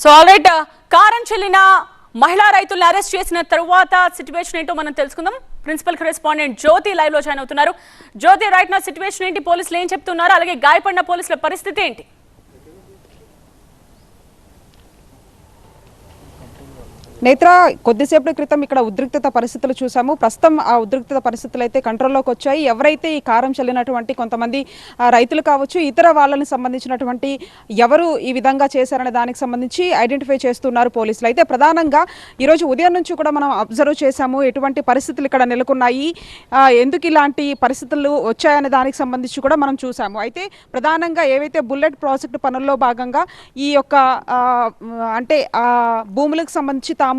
So alright కారం చెల్లిన మహిళా రైతులను అరెస్ట్ చేసిన తరువాత సిట్యుయేషన్ ఏంటో మనం తెలుసుకుందాం. ప్రిన్సిపల్ కరెస్పాండెంట్ జ్యోతి లైవ్ లో జాయిన్ అవుతున్నారు. జ్యోతి, రైట్ నా సిట్యుయేషన్ ఏంటి, పోలీసులు ఏం చెప్తున్నారు, అలాగే గాయపడిన పోలీసుల పరిస్థితి ఏంటి? నేత్ర, కొద్దిసేపటి క్రితం ఇక్కడ ఉద్రిక్తత పరిస్థితులు చూసాము. ప్రస్తుతం ఆ ఉద్రిక్తత పరిస్థితులు అయితే కంట్రోల్లోకి వచ్చాయి. ఎవరైతే ఈ కారం చల్లినటువంటి కొంతమంది రైతులు కావచ్చు, ఇతర వాళ్ళని సంబంధించినటువంటి ఎవరు ఈ విధంగా చేశారనే దానికి సంబంధించి ఐడెంటిఫై చేస్తున్నారు పోలీసులు. అయితే ప్రధానంగా ఈరోజు ఉదయం నుంచి కూడా మనం అబ్జర్వ్ చేశాము ఎటువంటి పరిస్థితులు ఇక్కడ నెలకొన్నాయి, ఎందుకు ఇలాంటి పరిస్థితులు వచ్చాయనే దానికి సంబంధించి కూడా మనం చూసాము. అయితే ప్రధానంగా ఏవైతే బుల్లెట్ ప్రాజెక్టు పనుల్లో భాగంగా ఈ యొక్క అంటే భూములకు సంబంధించి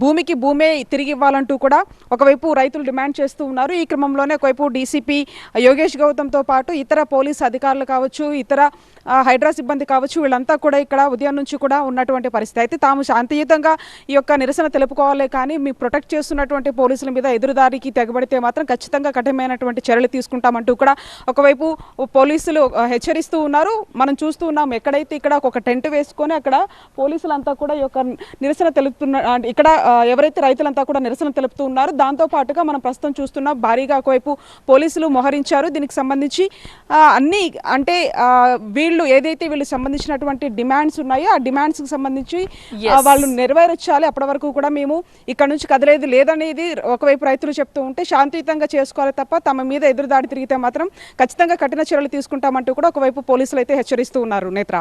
భూమికి భూమే తిరిగి ఇవ్వాలంటూ కూడా ఒకవైపు రైతులు డిమాండ్ చేస్తూ ఉన్నారు. ఈ క్రమంలోనే ఒకవైపు డీసీపీ యోగేష్ గౌతమ్తో పాటు ఇతర పోలీసు అధికారులు కావచ్చు, ఇతర హైడ్రా సిబ్బంది కావచ్చు, వీళ్ళంతా కూడా ఇక్కడ ఉదయం నుంచి కూడా ఉన్నటువంటి పరిస్థితి. అయితే తాము శాంతియుతంగా ఈ యొక్క నిరసన తెలుపుకోవాలి, కానీ మీ ప్రొటెక్ట్ చేస్తున్నటువంటి పోలీసుల మీద ఎదురుదారికి తెగబడితే మాత్రం ఖచ్చితంగా కఠినమైనటువంటి చర్యలు తీసుకుంటామంటూ కూడా ఒకవైపు పోలీసులు హెచ్చరిస్తూ ఉన్నారు. మనం చూస్తూ ఉన్నాం, ఎక్కడైతే ఇక్కడ ఒక టెంట్ వేసుకొని అక్కడ పోలీసులంతా కూడా ఈ యొక్క నిరసన తెలుపుతున్న ఇక్కడ ఎవరైతే రైతులంతా కూడా నిరసన తెలుపుతూ ఉన్నారు. దాంతో పాటుగా మనం ప్రస్తుతం చూస్తున్నాం, భారీగా ఒకవైపు పోలీసులు మోహరించారు. దీనికి సంబంధించి అన్ని అంటే ఏదైతే వీళ్ళు సంబంధించినటువంటి డిమాండ్స్ ఉన్నాయో ఆ డిమాండ్స్ కి సంబంధించి వాళ్ళు నెరవేర్చాలి. అప్పటి వరకు కూడా మేము ఇక్కడ నుంచి కదిలేదు లేదనేది ఒకవైపు రైతులు చెప్తూ ఉంటే, శాంతియుతంగా చేసుకోవాలి తప్ప తమ మీద ఎదురుదాడి తిరిగితే మాత్రం ఖచ్చితంగా కఠిన చర్యలు తీసుకుంటామంటూ కూడా ఒకవైపు పోలీసులు అయితే హెచ్చరిస్తూ ఉన్నారు. నేత్ర.